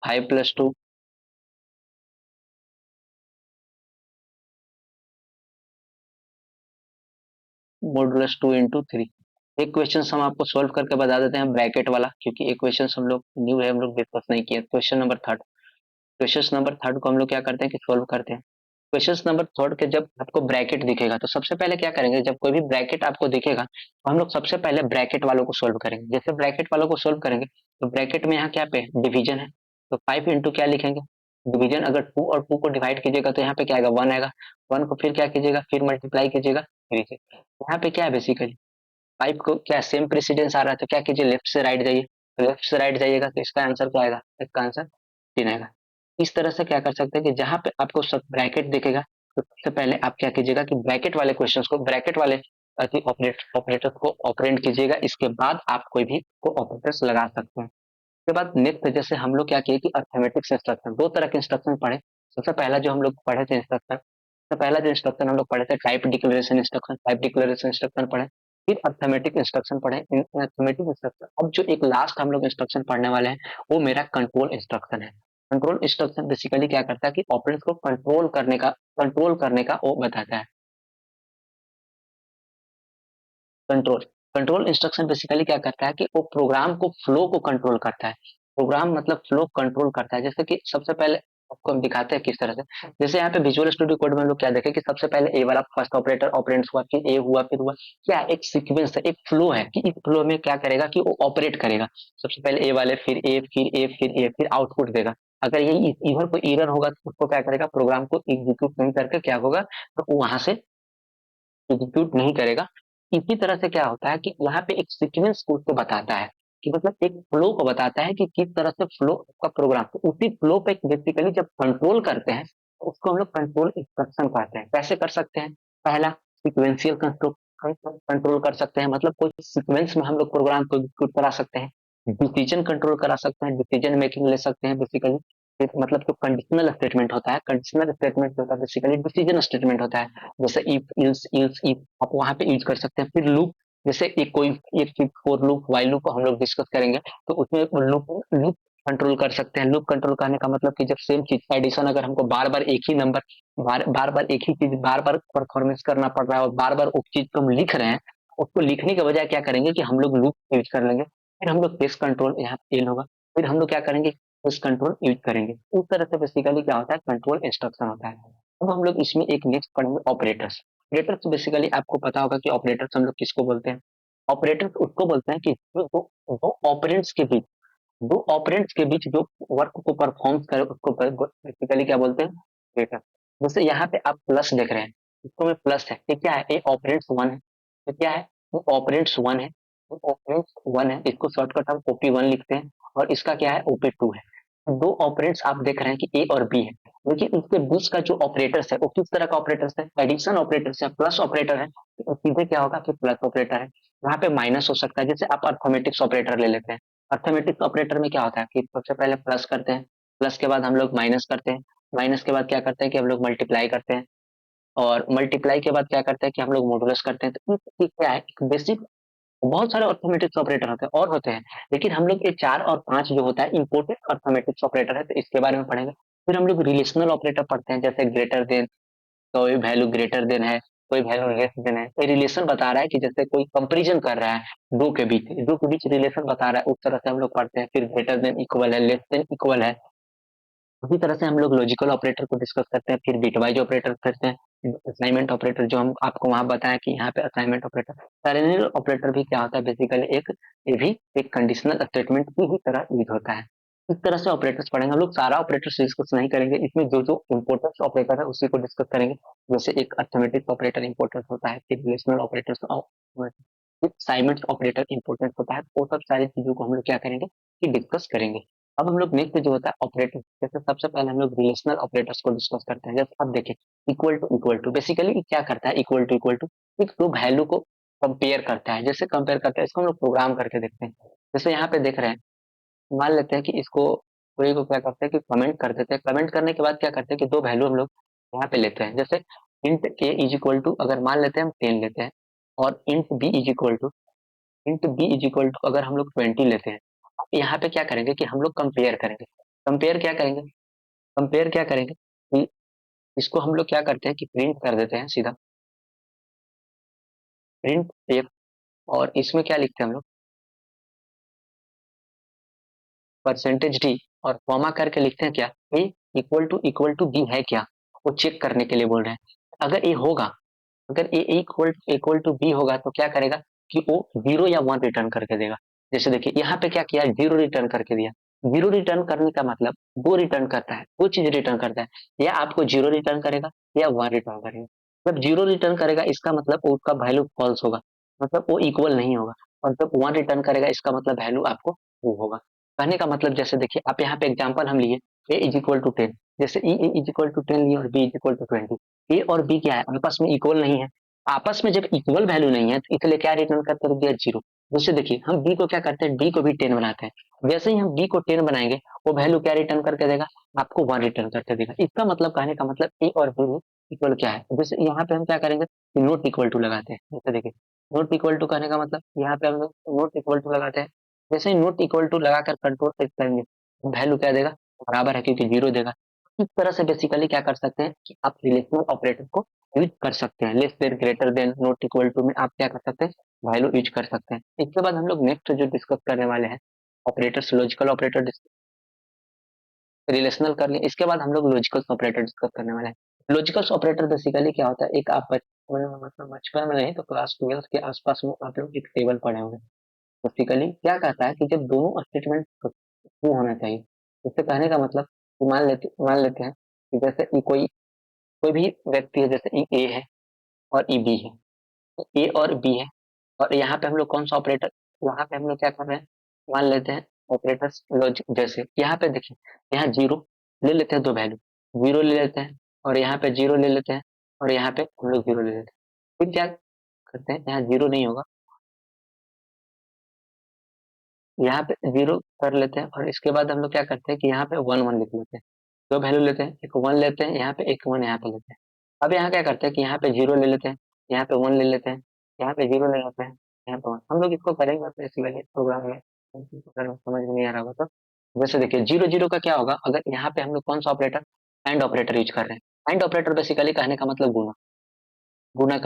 5 + 2 (2 इंटू 3). एक क्वेश्चन हम आपको सोल्व करके बता देते हैं ब्रैकेट वाला, क्योंकि एक क्वेश्चन हम लोग न्यू है, हम लोग डिस्कस नहीं किया। क्वेश्चन नंबर थर्ड को हम लोग क्या करते हैं कि सोल्व करते हैं। क्वेश्चन नंबर थर्ड के जब आपको ब्रैकेट दिखेगा तो सबसे पहले क्या करेंगे, जब कोई भी ब्रैकेट आपको दिखेगा तो हम लोग सबसे पहले ब्रैकेट वालों को सोल्व करेंगे। जैसे ब्रैकेट वालों को सोल्व करेंगे तो ब्रैकेट में यहाँ क्या पे डिवीजन है, तो 5 इंटू क्या लिखेंगे डिवीजन। अगर 2 और 2 को डिवाइड कीजिएगा तो यहाँ पे क्या आएगा, 1 आएगा। 1 को फिर क्या कीजिएगा, फिर मल्टीप्लाई कीजिएगा 3 से। यहाँ पे क्या है बेसिकली, 5 को क्या सेम प्रेसिडेंस आ रहा है तो क्या कीजिए, लेफ्ट से राइट जाइए। तो लेफ्ट से राइट जाइएगा तो इसका आंसर क्या आएगा, इसका आंसर 3 आएगा। इस तरह से क्या कर सकते हैं कि जहां पे आपको सब ब्रैकेट दिखेगा तो सबसे पहले आप क्या कीजिएगा कि ब्रैकेट वाले क्वेश्चंस को, ब्रैकेट वाले ऑपरेटर को ऑपरेंड कीजिएगा। इसके बाद आप कोई भी को ऑपरेटर्स लगा सकते हैं। उसके बाद नेक्स्ट जैसे हम लोग क्या किए कि अर्थमेटिक्स इंस्ट्रक्शन, दो तरह के इंस्ट्रक्शन पढ़े। सबसे पहला जो हम लोग पढ़े थे इंस्ट्रक्शन, सबसे पहला जो इंस्ट्रक्शन हम लोग पढ़े थे टाइप डिक्लेरेशन इंस्ट्रक्शन पढ़े। फिर अर्थमेटिक इंस्ट्रक्शन पढ़े। अर्थमेटिक इंस्ट्रक्शन, अब जो एक लास्ट हम लोग इंस्ट्रक्शन पढ़ने वाले हैं वो मेरा कंट्रोल इंस्ट्रक्शन है। कंट्रोल इंस्ट्रक्शन बेसिकली क्या करता है कि ऑपरेंड्स को कंट्रोल करने का वो बताता है। कंट्रोल कंट्रोल इंस्ट्रक्शन बेसिकली क्या करता है कि वो प्रोग्राम को फ्लो को कंट्रोल करता है। प्रोग्राम मतलब फ्लो कंट्रोल करता है। जैसे कि सबसे पहले आपको हम दिखाते हैं किस तरह से। जैसे यहाँ पे विजुअल स्टूडियो कोड में हम लोग क्या देखें कि सबसे पहले ए वाला फर्स्ट ऑपरेटर ऑपरेंड्स हुआ, फिर ए हुआ, फिर हुआ। क्या एक सीक्वेंस है, एक फ्लो है कि इस फ्लो में क्या करेगा कि वो ऑपरेट करेगा। सबसे पहले ए वाले, फिर ए, फिर ए, फिर ए, फिर आउटपुट देगा। अगर ये इधर कोई एरर होगा तो उसको क्या करेगा, प्रोग्राम को एग्जीक्यूट नहीं करके क्या होगा, तो वहां से एग्जीक्यूट नहीं करेगा। इसी तरह से क्या होता है कि यहाँ पे एक सीक्वेंस को उसको बताता है कि मतलब एक फ्लो को बताता है कि किस तरह से फ्लो का प्रोग्राम, तो उसी फ्लो पे बेसिकली जब कंट्रोल करते हैं तो उसको हम लोग कंट्रोल इंस्ट्रक्शन कहते हैं। कैसे कर सकते हैं, पहला सिक्वेंशियल कंट्रोल कंट्रोल कर सकते हैं, मतलब कोई सीक्वेंस में हम लोग प्रोग्राम को एग्जीक्यूट करा सकते हैं। डिसीजन कंट्रोल करा सकते हैं, डिसीजन मेकिंग ले सकते हैं बेसिकली। मतलब जो कंडीशनल स्टेटमेंट होता है, कंडीशनल स्टेटमेंट होता है बेसिकली डिसीजन स्टेटमेंट होता है। जैसे इफ इल्स इल्स इफ आप वहां पे यूज कर सकते हैं। फिर लूप, जैसे एक कोई एक फॉर लूप वाइल लूप हम लोग डिस्कस करेंगे तो उसमें लूप लूप कंट्रोल कर सकते हैं। लूप कंट्रोल करने का मतलब कि जब सेम चीज एडिशन, अगर हमको बार बार एक ही नंबर, बार बार एक ही चीज बार बार परफॉर्मेंस करना पड़ रहा है और बार बार उस चीज को हम लिख रहे हैं, उसको लिखने के बजाय क्या करेंगे कि हम लोग लूप यूज कर लेंगे। फिर हम लोग केस कंट्रोल यहाँ फेल होगा, फिर हम लोग क्या करेंगे, केस कंट्रोल यूज करेंगे। उस तरह से बेसिकली क्या होता है, कंट्रोल इंस्ट्रक्शन होता है। अब हम लोग इसमें एक नेक्स्ट पढ़ेंगे ऑपरेटर्स। ऑपरेटर्स बेसिकली आपको पता होगा कि ऑपरेटर्स हम लोग किसको बोलते हैं। ऑपरेटर्स उसको बोलते हैं कि जो दो दो ऑपरेंड्स के बीच, दो ऑपरेंड्स के बीच जो वर्क को परफॉर्म करे उसको बेसिकली क्या बोलते हैं, ऑपरेटर। जैसे यहाँ पे आप प्लस देख रहे हैं, इसको में प्लस है, ये क्या है, ये ऑपरेंड्स 1 है। तो क्या है, वो ऑपरेंड्स 1 है, वो ऑपरेंड्स 1 है, इसको शॉर्टकट हम OP1 लिखते हैं। और इसका क्या है, OP2 है। दो ऑपरेंड्स आप देख रहे हैं कि ए और बी है, लेकिन उसके बीच का जो ऑपरेटर्स है वो किस तरह का ऑपरेटर्स है, एडिशन ऑपरेटर्स है, प्लस ऑपरेटर है। तो सीधे क्या होगा कि प्लस ऑपरेटर है। यहाँ पे माइनस हो सकता है, जैसे आप अर्थमेटिक्स ऑपरेटर ले लेते हैं। अर्थमेटिक्स ऑपरेटर में क्या होता है कि सबसे पहले प्लस करते हैं, प्लस के बाद हम लोग माइनस करते हैं, माइनस के बाद क्या करते हैं कि हम लोग मल्टीप्लाई करते हैं, और मल्टीप्लाई के बाद क्या करते हैं कि हम लोग मॉडुलस करते हैं। तो ये क्या है, एक बेसिक, बहुत सारे अर्थमेटिक्स ऑपरेटर होते हैं और होते हैं, लेकिन हम लोग ये 4 और 5 जो होता है इंपोर्टेंट अर्थमेटिक्स ऑपरेटर है, तो इसके बारे में पढ़ेंगे। फिर हम लोग रिलेशनल ऑपरेटर पढ़ते हैं, जैसे ग्रेटर देन, कोई वैल्यू ग्रेटर देन है, कोई वैल्यू लेस देन है, ये रिलेशन बता रहा है कि जैसे कोई कंपैरिजन कर रहा है दो के बीच रिलेशन बता रहा है, उस तरह से हम लोग पढ़ते हैं। फिर ग्रेटर देन इक्वल है, लेस देन इक्वल है, उसी तरह से हम लोग लॉजिकल ऑपरेटर को डिस्कस करते हैं। फिर बिटवाइज ऑपरेटर करते हैं, असाइनमेंट ऑपरेटर जो हम आपको वहां बताया कि यहाँ पे असाइनमेंट ऑपरेटर, पैरेलल ऑपरेटर भी क्या होता है बेसिकली, एक ये भी एक कंडीशनल स्टेटमेंट की ही तरह यूज होता है। इस तरह से ऑपरेटर्स पढ़ेंगे हम लोग, सारा ऑपरेटर्स डिस्कस नहीं करेंगे, इसमें जो जो इंपोर्टेंट ऑपरेटर है उसी को डिस्कस करेंगे। जैसे एक अर्थमेटिक ऑपरेटर इंपोर्टेंट होता है, फिर रिलेशनल ऑपरेटर्स, फिर असाइनमेंट ऑपरेटर इंपोर्टेंट होता है। वो सब सारी चीजों को हम लोग क्या करेंगे कि डिस्कस करेंगे। अब हम लोग नेक्स्ट जो होता है ऑपरेटर, जैसे सबसे पहले हम लोग रिलेशनल ऑपरेटर्स को डिस्कस करते हैं। जैसे अब देखें, इक्वल टू बेसिकली क्या करता है, इक्वल टू एक दो वैल्यू को कंपेयर करता है। जैसे कंपेयर करता है, इसको हम लोग प्रोग्राम करके देखते हैं। जैसे यहाँ पे देख रहे हैं, मान लेते हैं कि इसको कोई को क्या करते हैं कि कमेंट कर देते हैं। कमेंट करने के बाद क्या करते हैं कि दो वैल्यू हम लोग यहाँ पे लेते हैं। जैसे int A is equal to, अगर मान लेते हैं हम 10 लेते हैं, और int B is equal to अगर हम लोग 20 लेते हैं। यहाँ पे क्या करेंगे कि हम लोग कंपेयर करेंगे। कंपेयर क्या करेंगे कि इसको हम लोग क्या करते हैं कि प्रिंट कर देते हैं सीधा, प्रिंट एफ, और इसमें क्या लिखते हैं हम लोग, परसेंटेज डी, और कॉमा करके लिखते हैं क्या, ए इक्वल टू बी है क्या, वो चेक करने के लिए बोल रहे हैं। अगर ए होगा, अगर ए इक्वल टू बी होगा तो क्या करेगा कि वो 0 या 1 रिटर्न करके देगा। जैसे देखिए यहाँ पे क्या किया, 0 रिटर्न करके दिया। 0 रिटर्न करने का मतलब दो रिटर्न करता है, दो चीज रिटर्न करता है, या आपको 0 रिटर्न करेगा या 1 रिटर्न करेगा। जब 0 रिटर्न करेगा इसका मतलब उसका वैल्यू फॉल्स होगा, मतलब वो इक्वल नहीं होगा। और जब 1 रिटर्न करेगा इसका मतलब वैल्यू आपको ट्रू होगा। कहने का मतलब जैसे देखिए, आप यहाँ पे एग्जाम्पल हम लिए, ए इज इक्वल टू 10, जैसे ई इज इक्वल टू 10 लिए और बी इज इक्वल टू 20। ए और बी क्या है, आपस में इक्वल नहीं है। आपस में जब इक्वल वैल्यू नहीं है तो इसलिए क्या रिटर्न करते हैं, दिया 0। दूसरे देखिए, हम बी को क्या करते हैं, बी को भी 10 बनाते हैं। जैसे ही हम बी को 10 बनाएंगे, वो वैल्यू क्या रिटर्न करके देगा, आपको 1 रिटर्न करके देगा। इसका मतलब, कहने का मतलब ए और बी इक्वल क्या है। जैसे यहाँ पे हम क्या करेंगे कि नोट इक्वल टू लगाते हैं। जैसे देखिए, नोट इक्वल टू कहने का मतलब यहाँ पे हम लोग नोट इक्वल टू लगाते हैं। जैसे ही नोट इक्वल टू लगाकर कंट्रोल सेट करेंगे, वैल्यू क्या देगा, बराबर है, क्योंकि 0 देगा। इस तरह से बेसिकली क्या कर सकते हैं कि आप रिलेशनल ऑपरेटर को यूज कर सकते हैं। Less than, greater than, not equal to में आप क्या कर सकते हैं, वैल्यू यूज कर सकते हैं। इसके बाद हम लोग नेक्स्ट जो डिस्कस करने वाले हैं ऑपरेटर्स, लॉजिकल ऑपरेटर, रिलेशनल कर लिए। इसके बाद हम लोग लॉजिकल ऑपरेटर डिस्कस करने वाले हैं। लॉजिकल ऑपरेटर बेसिकली क्या होता है, एक आप मतलब बचपन में नहीं तो क्लास 12 के आसपास में आप लोग एक टेबल पढ़े होंगे। बेसिकली क्या कहता है कि जब दोनों स्टेटमेंट ट्रू होना चाहिए। इससे कहने का मतलब कि मान लेते हैं कि जैसे कोई कोई भी व्यक्ति है, जैसे ए है और ई बी है, तो ए और बी है, और यहाँ पे हम लोग कौन सा ऑपरेटर, यहाँ पे हम लोग क्या कर रहे हैं, मान लेते हैं ऑपरेटर्स लॉजिक। जैसे यहाँ पे देखिए, यहाँ 0 ले लेते हैं, दो वैल्यू 0 ले लेते हैं, और यहाँ पे 0 ले लेते हैं, और यहाँ पे हम लोग 0 ले लेते हैं। फिर क्या करते हैं, यहाँ 0 नहीं होगा, यहाँ पे 0 कर लेते हैं, और इसके बाद हम लोग क्या करते हैं कि यहाँ पे 1 1 लिख लेते हैं। दो वैल्यू लेते हैं, एक 1 लेते हैं यहाँ पे, एक 1 यहाँ पे लेते हैं। अब यहाँ क्या करते हैं कि यहाँ पे 0 ले लेते हैं, यहाँ पे 1 ले लेते हैं, यहाँ पे 0 ले लेते हैं, यहाँ पे 1। हम लोग इसको करेंगे तो इसी वाले प्रोग्राम में, अगर समझ में नहीं आ रहा होगा तो। जैसे देखिए, 0 0 का क्या होगा, अगर यहाँ पे हम लोग कौन सा ऑपरेटर, एंड ऑपरेटर यूज कर रहे हैं। एंड ऑपरेटर बेसिकली कहने का मतलब गुना, गुना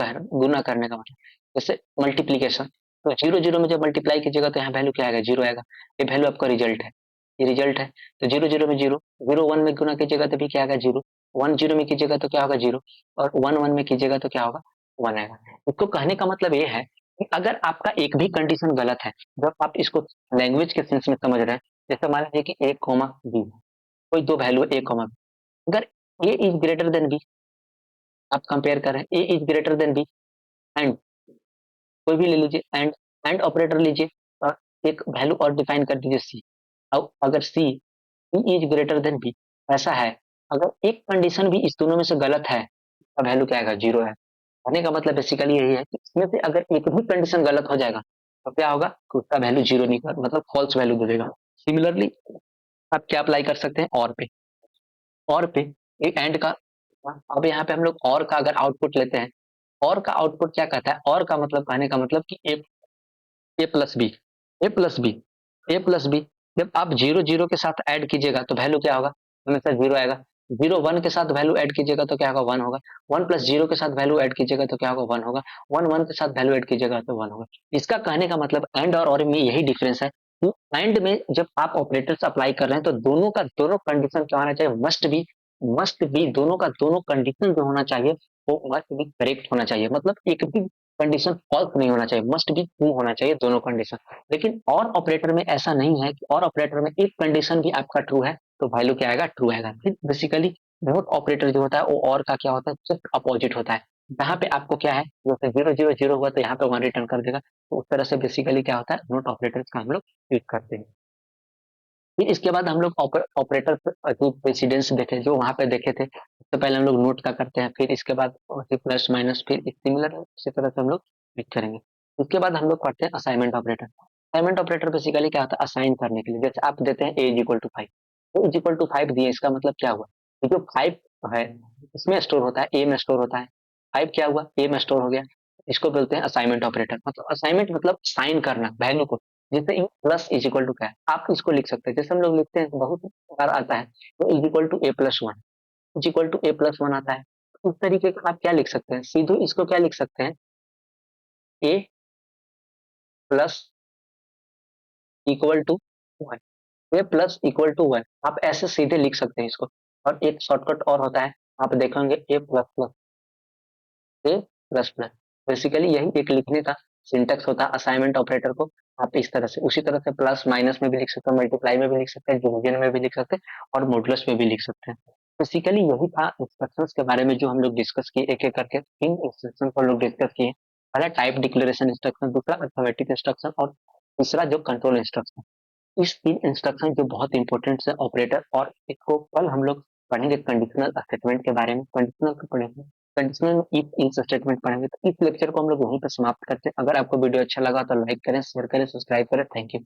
करने का मतलब। जैसे मल्टीप्लीकेशन, तो 0 0 में जब मल्टीप्लाई कीजिएगा तो यहाँ वैल्यू क्या आएगा, 0 आएगा। ये वैल्यू आपका रिजल्ट है, ये रिजल्ट है। तो 0 0 में 0, 0 1 में गुना कीजिएगा तो भी क्या आएगा, 0। 1 0 में कीजिएगा तो क्या होगा, 0। और 1 1 में कीजिएगा तो क्या होगा, 1 आएगा। इसको कहने का मतलब ये है कि अगर आपका एक भी कंडीशन गलत है, जब आप इसको लैंग्वेज के सेंस में समझ रहे हैं, जैसे मान लीजिए कि ए कॉमा बी, कोई दो वैल्यू ए कॉमा बी, अगर A is greater than B, आप कंपेयर कर रहे हैं, A is greater than B, and कोई भी ले लीजिए, एंड ऑपरेटर लीजिए, और एक वैल्यू और डिफाइन कर दीजिए सी। अब अगर सी इज ग्रेटर देन बी ऐसा है, अगर एक कंडीशन भी इस दोनों में से गलत है, तो वैल्यू क्या आएगा, 0 है। कहने का मतलब बेसिकली यही है कि इसमें से अगर एक भी कंडीशन गलत हो जाएगा तो क्या होगा कि उसका वैल्यू 0 नहीं कर, मतलब फॉल्स वैल्यू दे देगा। सिमिलरली आप क्या अप्लाई कर सकते हैं, और पे एक एंड का अब यहाँ पे हम लोग और का अगर आउटपुट लेते हैं, और का आउटपुट क्या कहता है, और का मतलब कहने का मतलब कि ए plus B, A plus B, A plus B. जब आप जीरो जीरो के साथ ऐड कीजिएगा तो वैल्यू क्या होगा, हमेशा जीरो आएगा। जीरो वन के साथ वैल्यू ऐड कीजिएगा तो क्या होगा, वन होगा। वन प्लस जीरो के साथ वैल्यू ऐड कीजिएगा तो क्या होगा, वन होगा। वन वन के साथ वैल्यू ऐड कीजिएगा तो वन होगा। इसका कहने का मतलब एंड और में यही डिफरेंस है कि एंड में जब आप ऑपरेटर्स अप्लाई कर रहे हैं तो दोनों का दोनों कंडीशन क्या होना चाहिए, मस्ट बी दोनों का दोनों कंडीशन जो होना चाहिए वो मस्ट बी करेक्ट होना चाहिए। मतलब एक भी कंडीशन फॉल्स नहीं होना चाहिए, मस्ट बी ट्रू होना चाहिए दोनों कंडीशन। लेकिन और ऑपरेटर में ऐसा नहीं है कि और ऑपरेटर में एक कंडीशन भी आपका ट्रू है तो वैल्यू क्या आएगा, ट्रू आएगा। फिर बेसिकली नोट ऑपरेटर जो होता है वो और का क्या होता है, सिर्फ अपोजिट होता है। जहाँ पे आपको क्या है, जैसे जीरो जीरो जीरो हुआ तो यहाँ पे वन रिटर्न कर देगा, तो उस तरह से बेसिकली क्या होता है, नोट ऑपरेटर का हम लोग यूज करते हैं। फिर इसके बाद हम लोग ऑपरेटर जो प्रेसिडेंस देखे, जो वहां पे देखे थे, सबसे पहले हम लोग नोट का करते हैं, फिर इसके बाद प्लस माइनस, फिर सिमिलर इसी तरह से हम लोग यूज करेंगे। उसके बाद हम लोग करते हैं assignment operator. Assignment operator basically क्या होता है, असाइन करने के लिए। जैसे आप देते हैं A is equal to five, A is equal to five दिए, इसका मतलब क्या हुआ, ये जो फाइव है इसमें स्टोर होता है, ए में स्टोर होता है। फाइव क्या हुआ, ए में स्टोर हो गया। इसको बोलते हैं असाइनमेंट ऑपरेटर। मतलब असाइनमेंट मतलब साइन करना वैल्यू को। जैसे प्लस इज इक्वल टू क्या है, आप इसको लिख सकते हैं, जैसे हम लोग लिखते हैं बहुत बार आता है, तो is equal to A plus one, is equal to A plus one आता है। उस तरीके का आप क्या लिख सकते हैं, सीधे इसको क्या लिख सकते हैं, A plus equal to one, A plus equal to one, आप ऐसे सीधे लिख सकते हैं इसको। और एक शॉर्टकट और होता है, आप देखेंगे ए प्लस प्लस, ए प्लस प्लस। बेसिकली यही एक लिखने का सिंटेक्स होता है असाइनमेंट ऑपरेटर को। आप इस तरह से, उसी तरह से प्लस माइनस में भी लिख सकते हैं, मल्टीप्लाई में भी लिख सकते हैं, डिवीजन में भी लिख सकते हैं, और मॉडुलस में भी लिख सकते हैं। बेसिकली यही था इंस्ट्रक्शंस के बारे में जो हम लोग डिस्कस किए एक एक करके। तीन इंस्ट्रक्शन को हम लोग डिस्कस किए। पहला टाइप डिक्लेरेशन इंस्ट्रक्शन, दूसरा अर्थमेटिक इंस्ट्रक्शन, और तीसरा जो कंट्रोल इंस्ट्रक्शन। इस तीन इंस्ट्रक्शन जो बहुत इंपॉर्टेंट है ऑपरेटर, और इसको कल हम लोग पढ़ेंगे कंडीशनल स्टेटमेंट के बारे में। कंडीशनल को पढ़ेंगे, कंडीशनल इफ इन स्टेटमेंट पढ़ेंगे। तो इस लेक्चर को हम लोग वहीं पर समाप्त करते हैं। अगर आपको वीडियो अच्छा लगा तो लाइक करें, शेयर करें, सब्सक्राइब करें। Thank you.